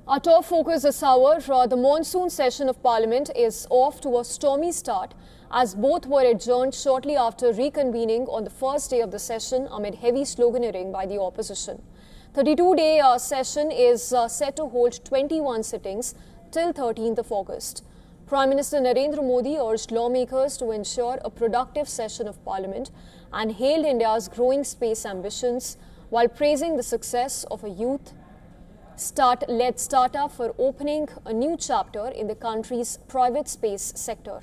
Our top focus this hour, the monsoon session of Parliament is off to a stormy start as both were adjourned shortly after reconvening on the first day of the session amid heavy sloganeering by the opposition. 32-day session is set to hold 21 sittings till 13th of August. Prime Minister Narendra Modi urged lawmakers to ensure a productive session of Parliament and hailed India's growing space ambitions while praising the success of a youth-led startup for opening a new chapter in the country's private space sector.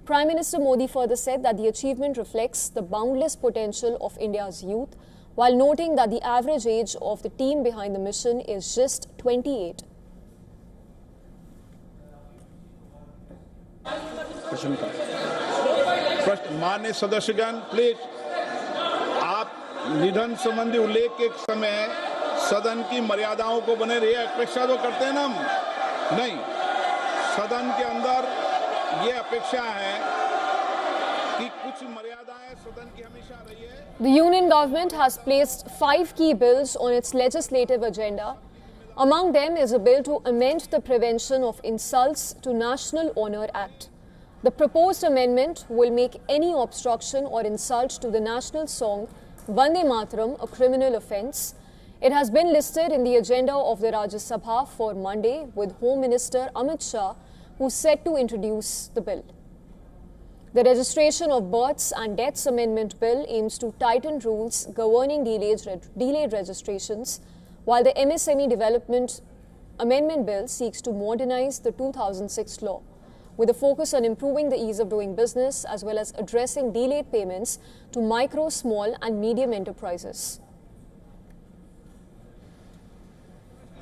Prime Minister Modi further said that the achievement reflects the boundless potential of India's youth, while noting that the average age of the team behind the mission is just 28. First, माननीय सदस्यगण, please आप निधन संबंधी उल्लेख के समय सदन की मर्यादाओं को बने रहिए। अपेक्षा तो करते हैं ना हम नहीं, सदन के अंदर ये अपेक्षा है कि कुछ मर्यादाएं सदन की हमेशा रही है। The Union government has placed 5 key bills on its legislative agenda. Among them is a bill to amend the Prevention of Insults to National Honour Act. The proposed amendment will make any obstruction or insult to the national song Vande Mataram a criminal offence. It has been listed in the agenda of the Rajya Sabha for Monday, with Home Minister Amit Shah, who is set to introduce the bill. The Registration of Births and Deaths Amendment Bill aims to tighten rules governing delayed registrations, while the MSME Development Amendment Bill seeks to modernize the 2006 law, with a focus on improving the ease of doing business as well as addressing delayed payments to micro, small and medium enterprises.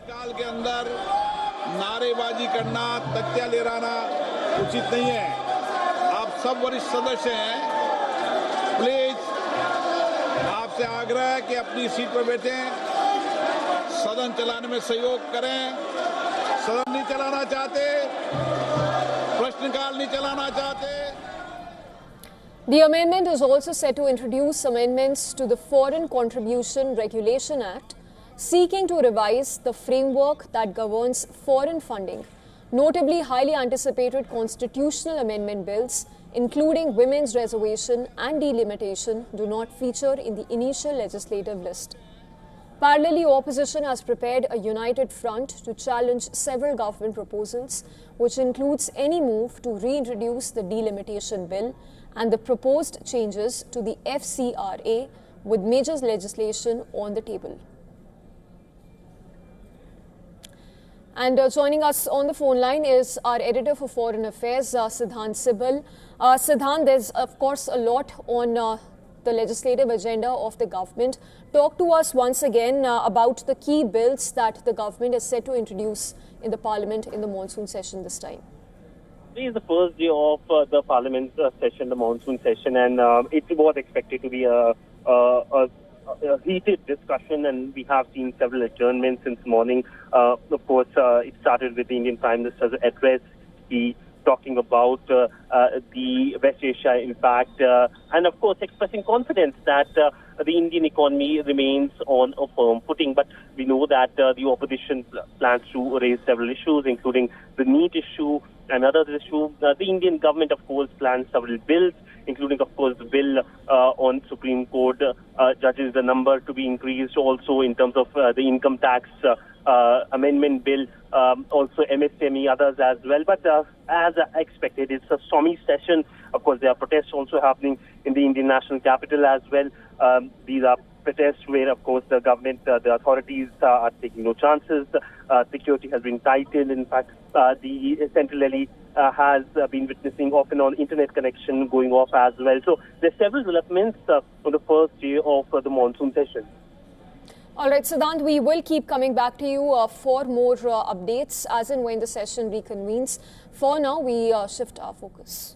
काल के अंदर नारेबाजी करना, तख्तियां लहराना उचित नहीं है। आप सब वरिष्ठ सदस्य हैं, प्लीज आपसे आग्रह है कि अपनी सीट पर बैठें, सदन चलाने में सहयोग करें। सदन नहीं चलाना चाहते, प्रश्नकाल नहीं चलाना चाहते। The amendment is also set to introduce amendments to the Foreign Contribution Regulation Act, seeking to revise the framework that governs foreign funding. Notably, highly anticipated constitutional amendment bills, including women's reservation and delimitation, do not feature in the initial legislative list. Parallelly, opposition has prepared a united front to challenge several government proposals, which includes any move to reintroduce the delimitation bill and the proposed changes to the FCRA, with major legislation on the table. And joining us on the phone line is our editor for Foreign Affairs, Siddhant Sibal. Siddhant, there's of course a lot on the legislative agenda of the government. Talk to us once again about the key bills that the government is set to introduce in the Parliament in the monsoon session this time. Today is the first day of the Parliament session, the monsoon session, and it was expected to be a heated discussion, and we have seen several adjournments since morning. Of course, it started with the Indian Prime Minister's address. He talking about the West Asia impact, and of course expressing confidence that the Indian economy remains on a firm footing. But we know that the opposition plans to raise several issues, including the NEET issue and other issues. The Indian government, of course, plans several bills, including, of course, the bill on Supreme Court judges, the number to be increased, also in terms of the income tax amendment bill, also MSME, others as well. But as expected, it's a stormy session. Of course, there are protests also happening in the Indian national capital as well. These are protests where, of course, the government, the authorities are taking no chances. Security has been tightened. In fact, the Central Delhi has been witnessing off and on internet connection going off as well. So there are several developments on the first day of the monsoon session. All right, Siddhant, we will keep coming back to you for more updates as and when the session reconvenes. For now, we shift our focus.